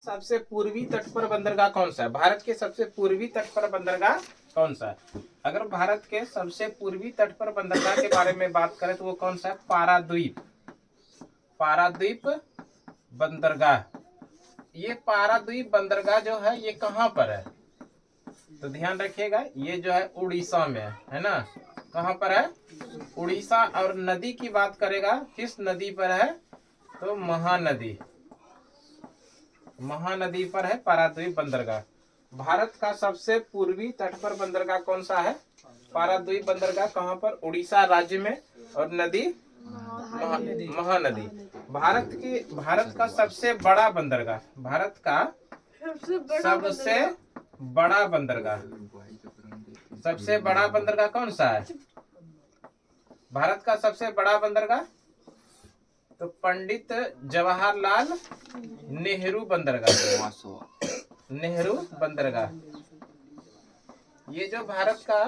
सबसे पूर्वी तट पर बंदरगाह कौन सा है? भारत के सबसे पूर्वी तट पर बंदरगाह कौन सा है? अगर भारत के सबसे पूर्वी तट पर बंदरगाह के बारे में बात करें तो वो कौन सा है? पारादीप। पारादीप बंदरगाह। ये पारादीप बंदरगाह जो है ये कहाँ पर है? तो ध्यान रखिएगा, ये जो है उड़ीसा में है ना। कहाँ पर है? उड़ीसा। और नदी की बात करेगा, किस नदी पर है? तो महानदी। महानदी पर है पारादीप बंदरगाह। भारत का सबसे पूर्वी तट पर बंदरगाह कौन सा है? पारादीप बंदरगाह। कहाँ पर? उड़ीसा राज्य में। और नदी महानदी। भारत का सबसे बड़ा बंदरगाह, भारत का सबसे बड़ा बंदरगाह, सबसे बड़ा बंदरगाह कौन सा है? भारत का सबसे बड़ा बंदरगाह तो पंडित जवाहरलाल नेहरू बंदरगाह। नेहरू बंदरगाह। ये जो भारत का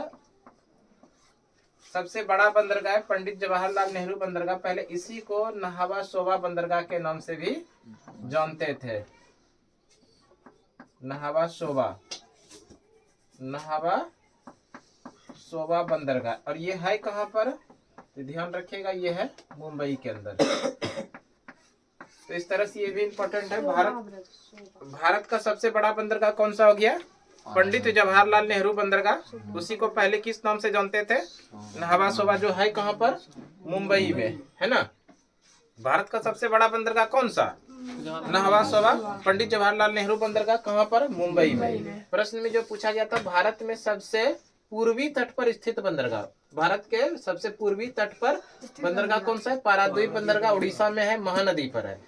सबसे बड़ा बंदरगाह है पंडित जवाहरलाल नेहरू बंदरगाह, पहले इसी को नहावा शोभा बंदरगाह के नाम से भी जानते थे। नहावा शोभा, नहावा शोभा बंदरगाह। और ये है कहाँ पर? तो ध्यान रखिएगा, ये है मुंबई के अंदर। तो इस तरह से ये भी इम्पोर्टेंट है। भारत का सबसे बड़ा बंदरगाह कौन सा हो गया? पंडित जवाहरलाल नेहरू बंदरगाह। उसी को पहले किस नाम से जानते थे? नहावा शोभा, जो है कहाँ पर? मुंबई में, है ना। भारत का सबसे बड़ा बंदरगाह कौन सा? नहावा शोभा पंडित जवाहरलाल नेहरू बंदरगाह। कहाँ पर? मुंबई में। प्रश्न में जो पूछा गया था, भारत में सबसे पूर्वी तट पर स्थित बंदरगाह, भारत के सबसे पूर्वी तट पर बंदरगाह कौन सा है? पारादीप बंदरगाह, उड़ीसा में है, महानदी पर है।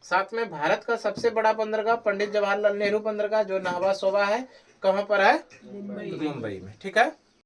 साथ में भारत का सबसे बड़ा बंदरगाह पंडित जवाहरलाल नेहरू बंदरगाह, जो नहावा शोभा है, कहाँ पर है? मुंबई में। ठीक है।